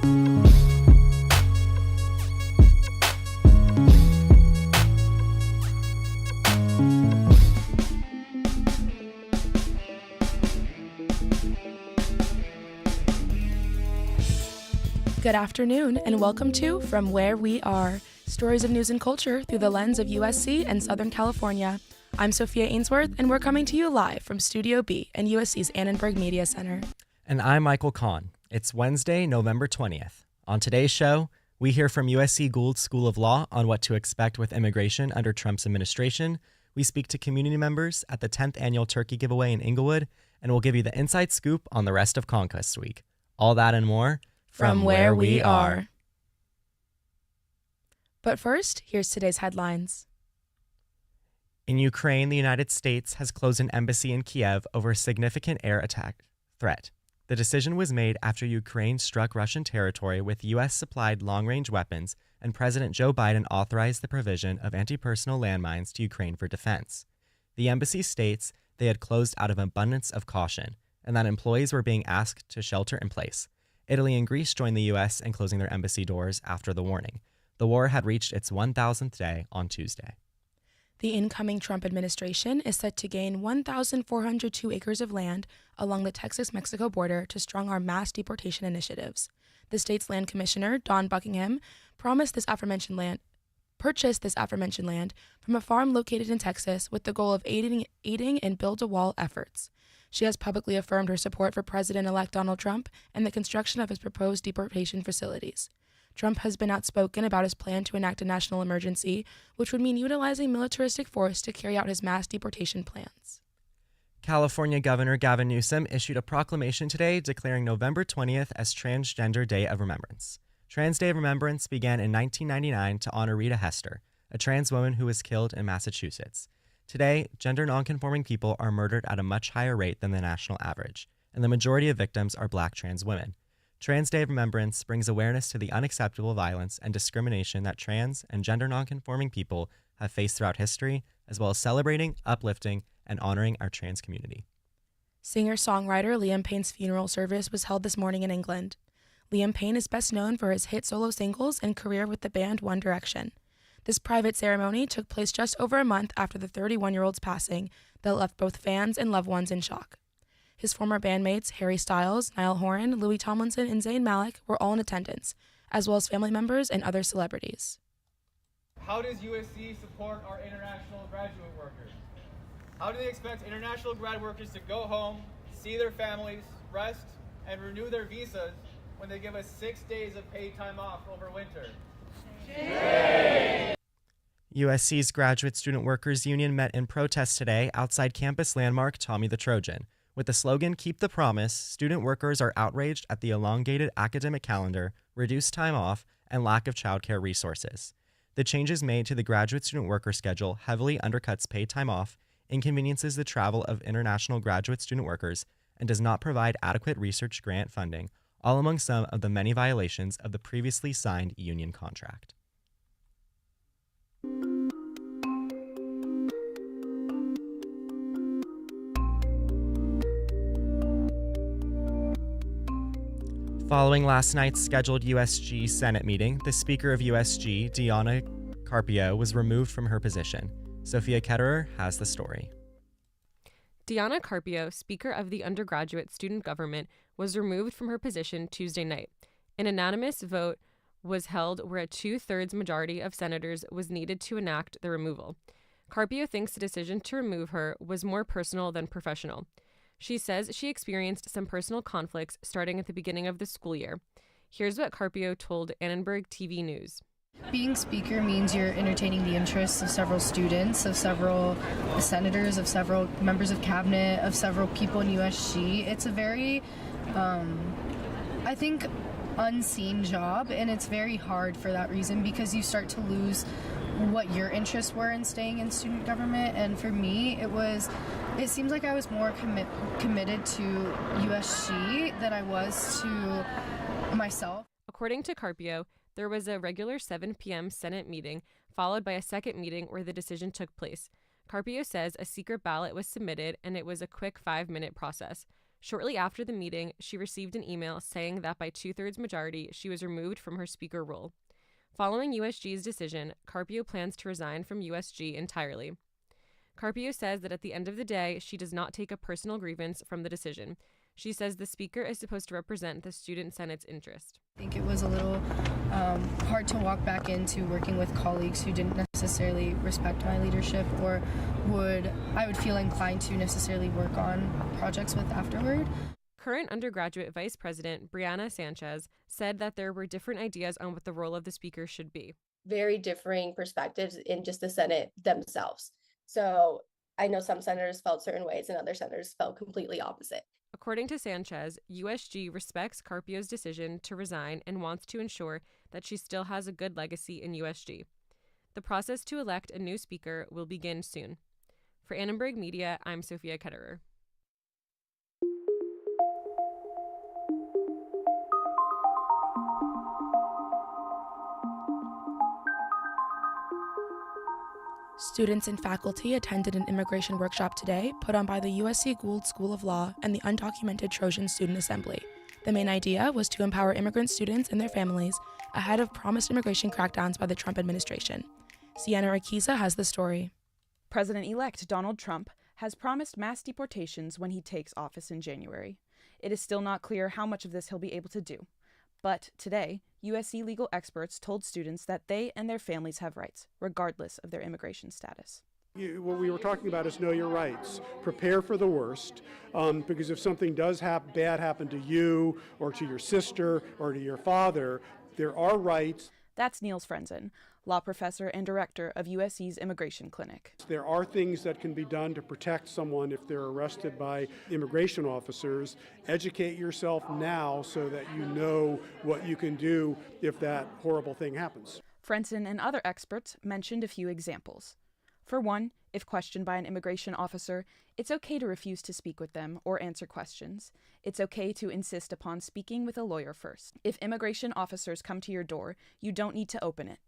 Good afternoon, and welcome to From Where We Are, stories of news and culture through the lens of USC and Southern California. I'm Sophia Ainsworth, and we're coming to you live from Studio B in USC's Annenberg Media Center. And I'm Michael Kahn. It's Wednesday, November 20th. On today's show, we hear from USC Gould School of Law on what to expect with immigration under Trump's administration. We speak to community members at the 10th annual turkey giveaway in Inglewood, and we'll give you the inside scoop on the rest of Conquest Week. All that and more from where we are. But first, here's today's headlines. In Ukraine, the United States has closed an embassy in Kiev over a significant air attack threat. The decision was made after Ukraine struck Russian territory with U.S.-supplied long-range weapons, and President Joe Biden authorized the provision of anti-personnel landmines to Ukraine for defense. The embassy states they had closed out of abundance of caution, and that employees were being asked to shelter in place. Italy and Greece joined the U.S. in closing their embassy doors after the warning. The war had reached its 1,000th day on Tuesday. The incoming Trump administration is set to gain 1,402 acres of land along the Texas-Mexico border to strong-arm mass deportation initiatives. The state's land commissioner, Don Buckingham, purchased this aforementioned land from a farm located in Texas with the goal of aiding in build-a-wall efforts. She has publicly affirmed her support for President-elect Donald Trump and the construction of his proposed deportation facilities. Trump has been outspoken about his plan to enact a national emergency, which would mean utilizing militaristic force to carry out his mass deportation plans. California Governor Gavin Newsom issued a proclamation today declaring November 20th as Transgender Day of Remembrance. Trans Day of Remembrance began in 1999 to honor Rita Hester, a trans woman who was killed in Massachusetts. Today, gender nonconforming people are murdered at a much higher rate than the national average, and the majority of victims are Black trans women. Trans Day of Remembrance brings awareness to the unacceptable violence and discrimination that trans and gender nonconforming people have faced throughout history, as well as celebrating, uplifting, and honoring our trans community. Singer-songwriter Liam Payne's funeral service was held this morning in England. Liam Payne is best known for his hit solo singles and career with the band One Direction. This private ceremony took place just over a month after the 31-year-old's passing that left both fans and loved ones in shock. His former bandmates Harry Styles, Niall Horan, Louis Tomlinson, and Zayn Malik were all in attendance, as well as family members and other celebrities. How does USC support our international graduate workers? How do they expect international grad workers to go home, see their families, rest, and renew their visas when they give us 6 days of paid time off over winter? USC's Graduate Student Workers Union met in protest today outside campus landmark Tommy the Trojan. With the slogan, "Keep the Promise," student workers are outraged at the elongated academic calendar, reduced time off, and lack of childcare resources. The changes made to the graduate student worker schedule heavily undercuts paid time off, inconveniences the travel of international graduate student workers, and does not provide adequate research grant funding, all among some of the many violations of the previously signed union contract. Following last night's scheduled USG Senate meeting, the Speaker of USG, Diana Carpio, was removed from her position. Sophia Ketterer has the story. Diana Carpio, Speaker of the Undergraduate Student Government, was removed from her position Tuesday night. An unanimous vote was held where a 2/3 majority of senators was needed to enact the removal. Carpio thinks the decision to remove her was more personal than professional. She says she experienced some personal conflicts starting at the beginning of the school year. Here's what Carpio told Annenberg TV News. Being speaker means you're entertaining the interests of several students, of several senators, of several members of cabinet, of several people in USG. It's a very, I think, unseen job, and it's very hard for that reason because you start to lose what your interests were in staying in student government. And for me, it seems like I was more committed to USG than I was to myself. According to Carpio, there was a regular 7 p.m. Senate meeting, followed by a second meeting where the decision took place. Carpio says a secret ballot was submitted and it was a quick 5-minute process. Shortly after the meeting, she received an email saying that by 2/3 majority, she was removed from her speaker role. Following USG's decision, Carpio plans to resign from USG entirely. Carpio says that at the end of the day, she does not take a personal grievance from the decision. She says the speaker is supposed to represent the Student Senate's interest. I think it was a little hard to walk back into working with colleagues who didn't necessarily respect my leadership or I would feel inclined to necessarily work on projects with afterward. Current undergraduate Vice President Brianna Sanchez said that there were different ideas on what the role of the speaker should be. Very differing perspectives in just the Senate themselves. So I know some senators felt certain ways and other senators felt completely opposite. According to Sanchez, USG respects Carpio's decision to resign and wants to ensure that she still has a good legacy in USG. The process to elect a new speaker will begin soon. For Annenberg Media, I'm Sophia Ketterer. Students and faculty attended an immigration workshop today put on by the USC Gould School of Law and the Undocumented Trojan Student Assembly. The main idea was to empower immigrant students and their families ahead of promised immigration crackdowns by the Trump administration. Sienna Arquiza has the story. President-elect Donald Trump has promised mass deportations when he takes office in January. It is still not clear how much of this he'll be able to do. But today, USC legal experts told students that they and their families have rights, regardless of their immigration status. What we were talking about is know your rights. Prepare for the worst, because if something does bad happen to you or to your sister or to your father, there are rights. That's Niels Frenzen, law professor and director of USC's Immigration Clinic. There are things that can be done to protect someone if they're arrested by immigration officers. Educate yourself now so that you know what you can do if that horrible thing happens. Frenzen and other experts mentioned a few examples. For one, if questioned by an immigration officer, it's okay to refuse to speak with them or answer questions. It's okay to insist upon speaking with a lawyer first. If immigration officers come to your door, you don't need to open it.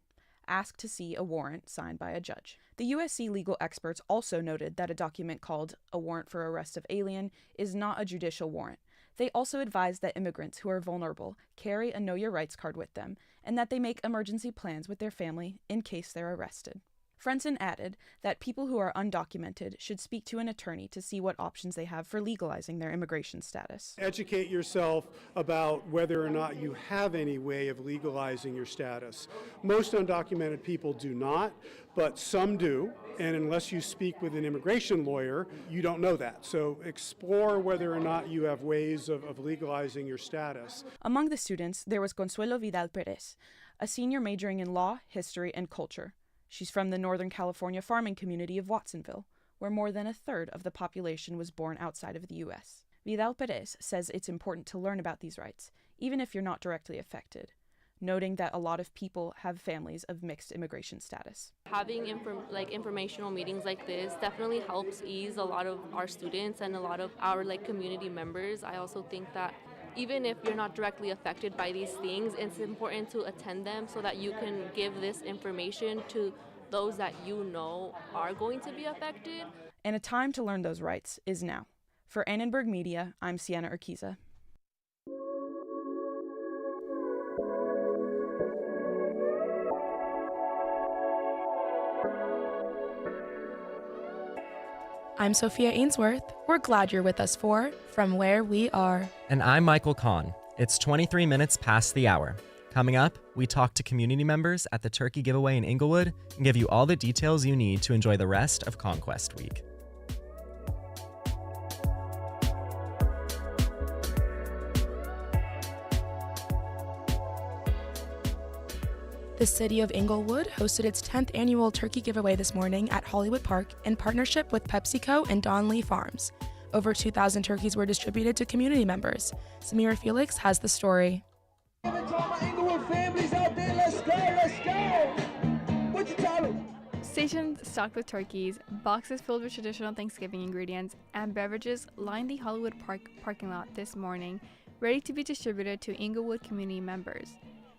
Ask to see a warrant signed by a judge. The USC legal experts also noted that a document called a warrant for arrest of alien is not a judicial warrant. They also advised that immigrants who are vulnerable carry a Know Your Rights card with them and that they make emergency plans with their family in case they're arrested. Frenzen added that people who are undocumented should speak to an attorney to see what options they have for legalizing their immigration status. Educate yourself about whether or not you have any way of legalizing your status. Most undocumented people do not, but some do, and unless you speak with an immigration lawyer, you don't know that. So explore whether or not you have ways of legalizing your status. Among the students, there was Consuelo Vidal Perez, a senior majoring in law, history, and culture. She's from the Northern California farming community of Watsonville, where more than a third of the population was born outside of the U.S. Vidal Perez says it's important to learn about these rights, even if you're not directly affected, noting that a lot of people have families of mixed immigration status. Having informational meetings like this definitely helps ease a lot of our students and a lot of our community members. I also think that even if you're not directly affected by these things, it's important to attend them so that you can give this information to those that you know are going to be affected. And a time to learn those rights is now. For Annenberg Media, I'm Sienna Arquiza. I'm Sophia Ainsworth. We're glad you're with us for From Where We Are. And I'm Michael Kahn. It's 23 minutes past the hour. Coming up, we talk to community members at the turkey giveaway in Inglewood and give you all the details you need to enjoy the rest of Conquest Week. The city of Inglewood hosted its 10th annual turkey giveaway this morning at Hollywood Park in partnership with PepsiCo and Don Lee Farms. Over 2,000 turkeys were distributed to community members. Samira Felix has the story. Stations stocked with turkeys, boxes filled with traditional Thanksgiving ingredients, and beverages lined the Hollywood Park parking lot this morning, ready to be distributed to Inglewood community members.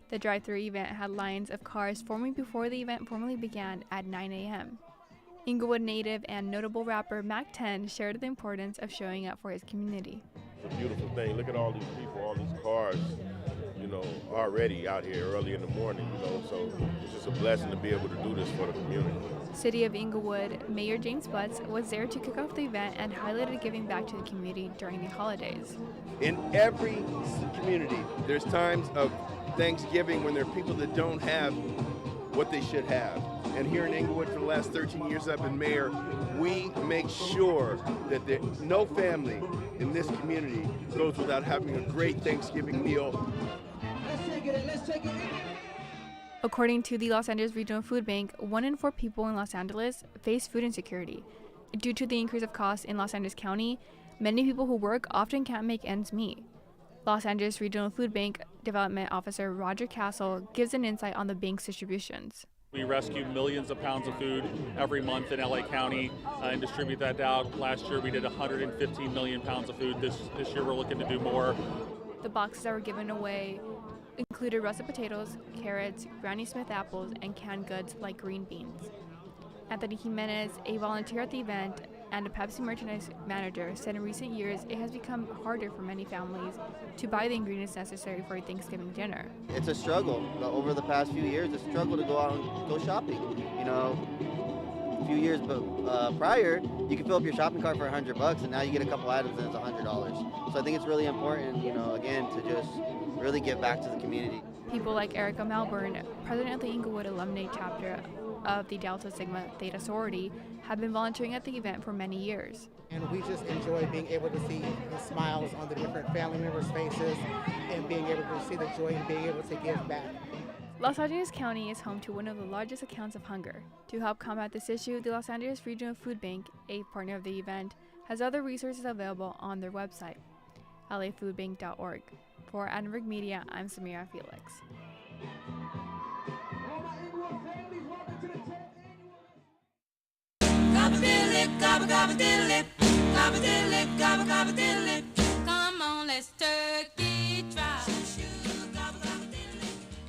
The drive-thru event had lines of cars forming before the event formally began at 9 a.m. Inglewood native and notable rapper Mac 10 shared the importance of showing up for his community. It's a beautiful thing. Look at all these people, all these cars, you know, already out here early in the morning, you know, so it's just a blessing to be able to do this for the community. City of Inglewood Mayor James Butts was there to kick off the event and highlighted giving back to the community during the holidays. In every community, there's times of Thanksgiving when there are people that don't have what they should have. And here in Inglewood for the last 13 years I've been mayor, we make sure that no family in this community goes without having a great Thanksgiving meal. Let's take it. According to the Los Angeles Regional Food Bank, 1 in 4 people in Los Angeles face food insecurity. Due to the increase of costs in Los Angeles County, many people who work often can't make ends meet. Los Angeles Regional Food Bank Development Officer Roger Castle gives an insight on the bank's distributions. We rescue millions of pounds of food every month in LA County and distribute that out. Last year we did 115 million pounds of food. This year we're looking to do more. The boxes that were given away included russet potatoes, carrots, Granny Smith apples, and canned goods like green beans. Anthony Jimenez, a volunteer at the event and a Pepsi merchandise manager, said in recent years it has become harder for many families to buy the ingredients necessary for a Thanksgiving dinner. It's a struggle. Over the past few years, it's a struggle to go out and go shopping. You know, a few years prior, you could fill up your shopping cart for $100, and now you get a couple items and it's $100. So I think it's really important, you know, again, to just really give back to the community. People like Erica Malburn, president of the Inglewood Alumni Chapter of the Delta Sigma Theta sorority, have been volunteering at the event for many years. And we just enjoy being able to see the smiles on the different family members' faces and being able to see the joy and being able to give back. Los Angeles County is home to one of the largest accounts of hunger. To help combat this issue, the Los Angeles Regional Food Bank, a partner of the event, has other resources available on their website, lafoodbank.org. For Edinburgh Media, I'm Samira Felix. Come on, let's turkey drive.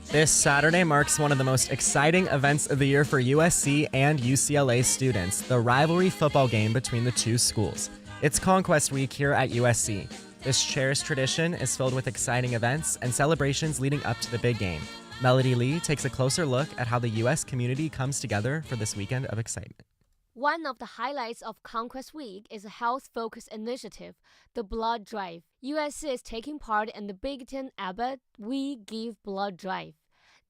This Saturday marks one of the most exciting events of the year for USC and UCLA students, the rivalry football game between the two schools. It's Conquest Week here at USC. This cherished tradition is filled with exciting events and celebrations leading up to the big game. Melody Lee takes a closer look at how the U.S. community comes together for this weekend of excitement. One of the highlights of Conquest Week is a health-focused initiative, the Blood Drive. USC is taking part in the Big Ten Abbott We Give Blood Drive.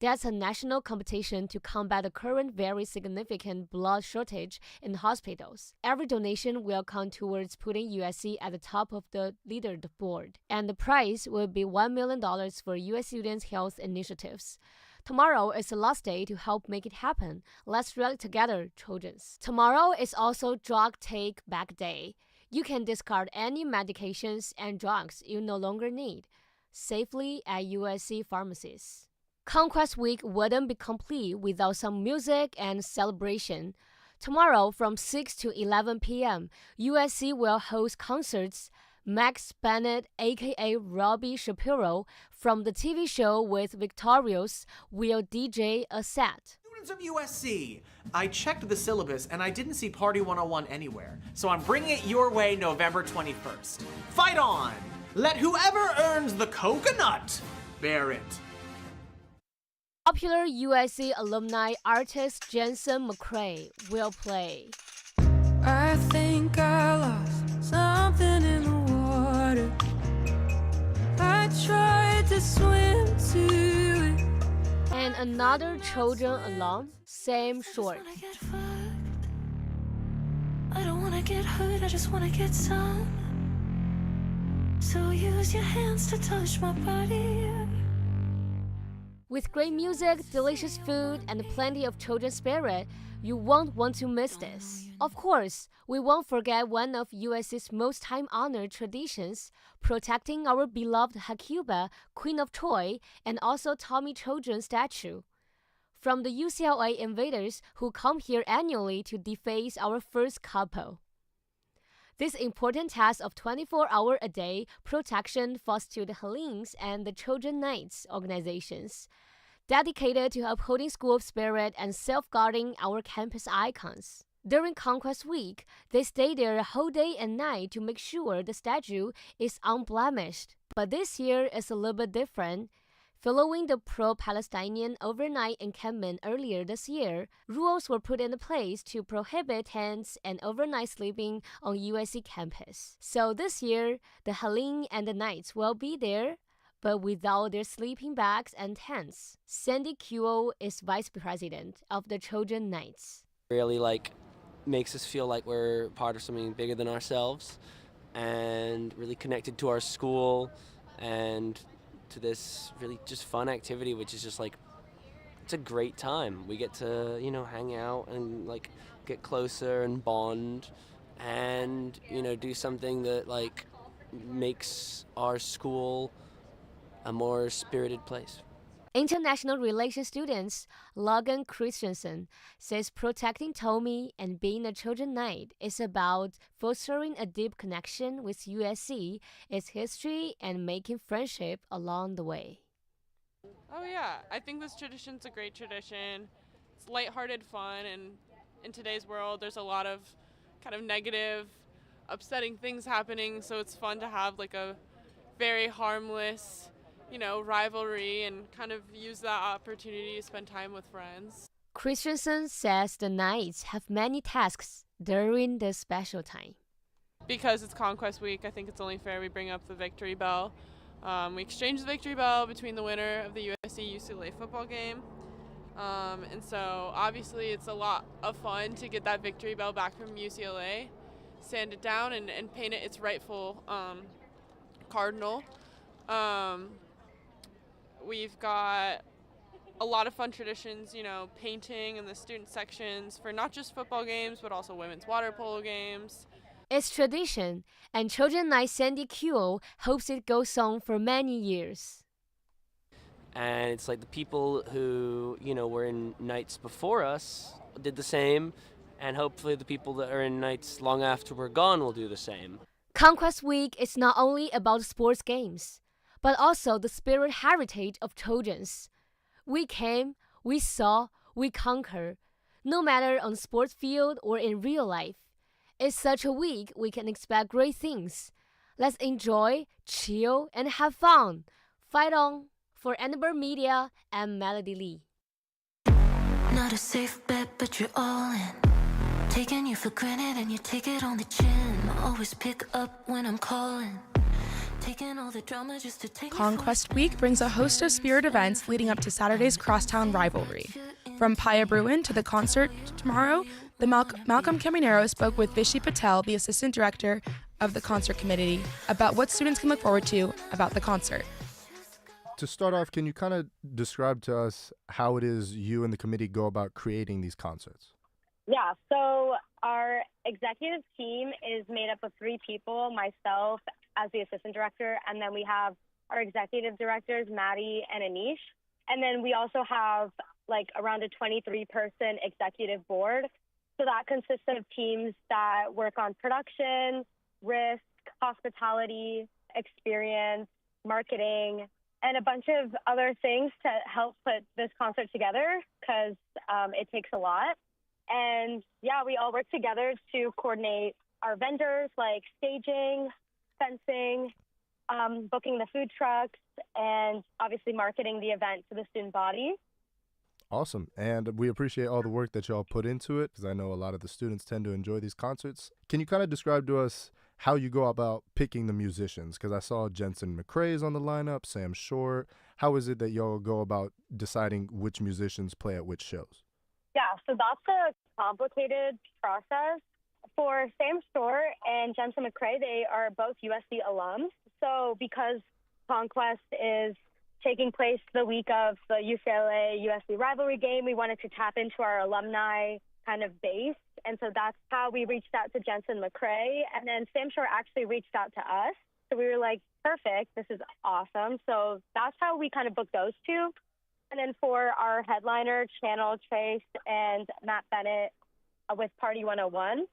That's a national competition to combat the current very significant blood shortage in hospitals. Every donation will count towards putting USC at the top of the leaderboard, and the prize will be $1 million for U.S. students' health initiatives. Tomorrow is the last day to help make it happen. Let's rally together, Trojans. Tomorrow is also Drug Take Back Day. You can discard any medications and drugs you no longer need safely at USC pharmacies. Conquest Week wouldn't be complete without some music and celebration. Tomorrow from 6 to 11 p.m., USC will host concerts. Max Bennett, aka Robbie Shapiro, from the TV show with Victorious, will DJ a set. Students of USC, I checked the syllabus and I didn't see Party 101 anywhere, so I'm bringing it your way November 21st. Fight on! Let whoever earns the coconut bear it. Popular USC alumni artist Jensen McCrae will play. I think I lost something in the water. I tried to swim to it. And another Trojan alum, Sam Short. I don't wanna get hurt, I just wanna get some. So use your hands to touch my body. With great music, delicious food, and plenty of Trojan spirit, you won't want to miss this. Of course, we won't forget one of USC's most time-honored traditions, protecting our beloved Hakuba, Queen of Troy, and also Tommy Trojan statue. From the UCLA invaders who come here annually to deface our first couple. This important task of 24-hour-a-day protection falls to the Hellenes and the Trojan Knights organizations, dedicated to upholding school spirit and safeguarding our campus icons. During Conquest Week, they stay there a whole day and night to make sure the statue is unblemished. But this year is a little bit different. Following the pro-Palestinian overnight encampment earlier this year, rules were put into place to prohibit tents and overnight sleeping on USC campus. So this year, the Helene and the Knights will be there, but without their sleeping bags and tents. Sandy Kuo is vice president of the Trojan Knights. Really makes us feel like we're part of something bigger than ourselves and really connected to our school and to this really just fun activity, which is just it's a great time. We get to, hang out and get closer and bond and, do something that makes our school a more spirited place. International relations students Logan Christensen says protecting Tommy and being a Trojan Knight is about fostering a deep connection with USC, its history, and making friendship along the way. Oh yeah, I think this tradition's a great tradition. It's lighthearted fun, and in today's world there's a lot of kind of negative, upsetting things happening, so it's fun to have a very harmless rivalry and kind of use that opportunity to spend time with friends. Christensen says the Knights have many tasks during this special time. Because it's Conquest Week, I think it's only fair we bring up the victory bell. We exchange the victory bell between the winner of the USC-UCLA football game. And so obviously it's a lot of fun to get that victory bell back from UCLA, sand it down and paint it its rightful cardinal. We've got a lot of fun traditions, painting in the student sections for not just football games, but also women's water polo games. It's tradition, and Trojan Knight Sandy Kuo hopes it goes on for many years. And it's the people who, were in Knights before us did the same, and hopefully the people that are in Knights long after we're gone will do the same. Conquest Week is not only about sports games, but also the spirit heritage of Trojans. We came, we saw, we conquer, no matter on sports field or in real life. It's such a week we can expect great things. Let's enjoy, chill, and have fun. Fight on! For Annabelle Media and Melody Lee. Not a safe bet, but you're all in. Taking you for granted and you take it on the chin. Always pick up when I'm calling. Conquest Week brings a host of spirit events leading up to Saturday's crosstown rivalry. From Paya Bruin to the concert tomorrow, the Malcolm Caminero spoke with Vishy Patel, the assistant director of the concert committee, about what students can look forward to about the concert. To start off, can you kind of describe to us how it is you and the committee go about creating these concerts? Yeah, so our executive team is made up of 3 people, myself as the assistant director, and then we have our executive directors, Maddie and Anish. And then we also have around a 23-person executive board. So that consists of teams that work on production, risk, hospitality, experience, marketing, and a bunch of other things to help put this concert together because it takes a lot. And yeah, we all work together to coordinate our vendors like staging, fencing, booking the food trucks, and obviously marketing the event to the student body. Awesome. And we appreciate all the work that y'all put into it because I know a lot of the students tend to enjoy these concerts. Can you kind of describe to us how you go about picking the musicians? Because I saw Jensen McCrae's on the lineup, Sam Short. How is it that y'all go about deciding which musicians play at which shows? Yeah, so that's a complicated process. For Sam Short and Jensen McCrae, they are both USC alums. So because Conquest is taking place the week of the UCLA-USC rivalry game, we wanted to tap into our alumni kind of base. And so that's how we reached out to Jensen McCrae. And then Sam Short actually reached out to us. So we were like, perfect, this is awesome. So that's how we kind of booked those two. And then for our headliner, Channel Chase and Matt Bennett with Party 101,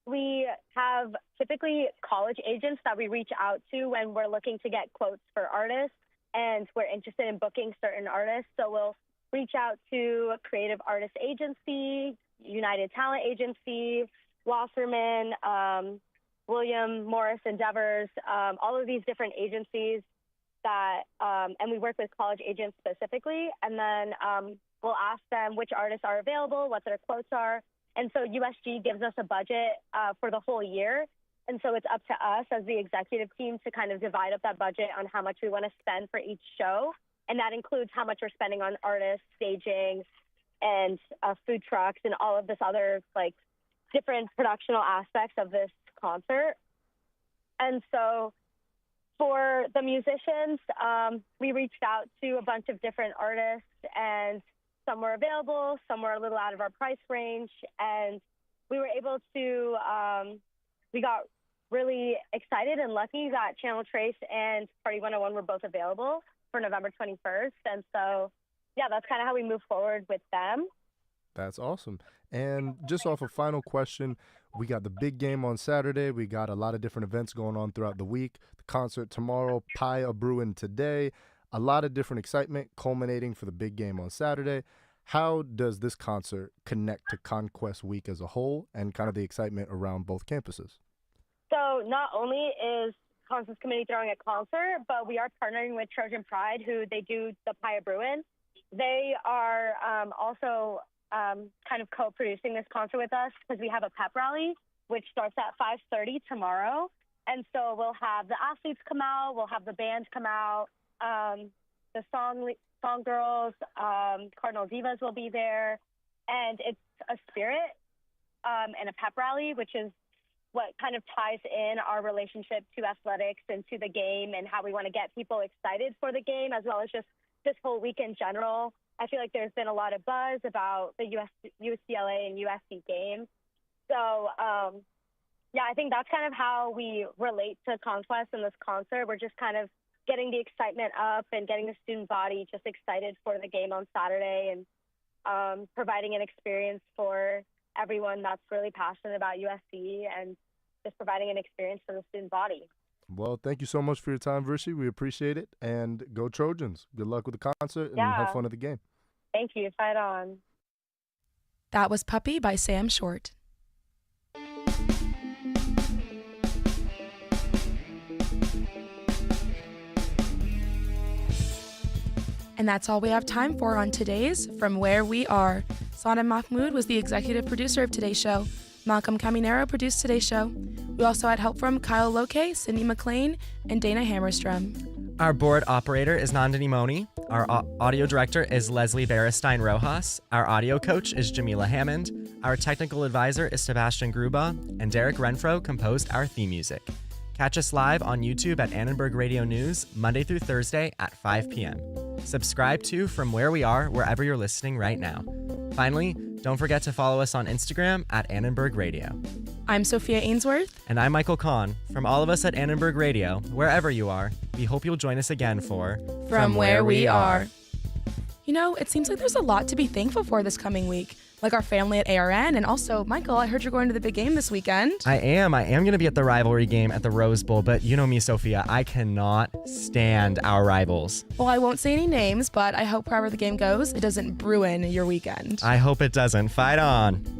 we have typically college agents that we reach out to when we're looking to get quotes for artists and we're interested in booking certain artists. So we'll reach out to a creative artist agency, United Talent Agency, Wasserman, William Morris Endeavors, all of these different agencies that, and we work with college agents specifically, and then we'll ask them which artists are available, what their quotes are, and so USG gives us a budget for the whole year, and so it's up to us as the executive team to kind of divide up that budget on how much we want to spend for each show, and that includes how much we're spending on artists, staging, and food trucks, and all of this other like different productional aspects of this concert. And so for the musicians, we reached out to a bunch of different artists, and some were available, some were a little out of our price range, and we were able to, we got really excited and lucky that Channel Trace and Party 101 were both available for November 21st. And so, yeah, that's kind of how we move forward with them. That's awesome. And just off a final question, we got the big game on Saturday. We got a lot of different events going on throughout the week. The concert tomorrow, Pie a Brewin' today. A lot of different excitement culminating for the big game on Saturday. How does this concert connect to Conquest Week as a whole and kind of the excitement around both campuses? So not only is Conquest Committee throwing a concert, but we are partnering with Trojan Pride, who they do the Pie a Brewin'. They are also kind of co-producing this concert with us because we have a pep rally, which starts at 5:30 tomorrow. And so we'll have the athletes come out, we'll have the band come out, the song girls, Cardinal Divas will be there. And it's a spirit and a pep rally, which is what kind of ties in our relationship to athletics and to the game and how we want to get people excited for the game, as well as just this whole week in general. I feel like there's been a lot of buzz about the UCLA and USC game. So, yeah, I think that's kind of how we relate to Conquest in this concert. We're just kind of getting the excitement up and getting the student body just excited for the game on Saturday, and providing an experience for everyone that's really passionate about USC, and just providing an experience for the student body. Well, thank you so much for your time, Virshi. We appreciate it. And go Trojans. Good luck with the concert and have fun at the game. Thank you. Fight on. That was Puppy by Sam Short. And that's all we have time for on today's From Where We Are. Sana Mahmood was the executive producer of today's show. Malcolm Caminero produced today's show. We also had help from Kyle Loke, Cindy McLean, and Dana Hammerstrom. Our board operator is Nandini Moni. Our audio director is Leslie Berestein Rojas. Our audio coach is Jamila Hammond. Our technical advisor is Sebastian Gruba. And Derek Renfro composed our theme music. Catch us live on YouTube at Annenberg Radio News, Monday through Thursday at 5 p.m. Subscribe to From Where We Are wherever you're listening right now. Finally, don't forget to follow us on Instagram at Annenberg Radio. I'm Sophia Ainsworth. And I'm Michael Kahn. From all of us at Annenberg Radio, wherever you are, we hope you'll join us again for From Where We Are. You know, it seems like there's a lot to be thankful for this coming week. Like our family at ARN, and also, Michael, I heard you're going to the big game this weekend. I am going to be at the rivalry game at the Rose Bowl, but you know me, Sophia, I cannot stand our rivals. Well, I won't say any names, but I hope wherever the game goes, it doesn't ruin your weekend. I hope it doesn't. Fight on.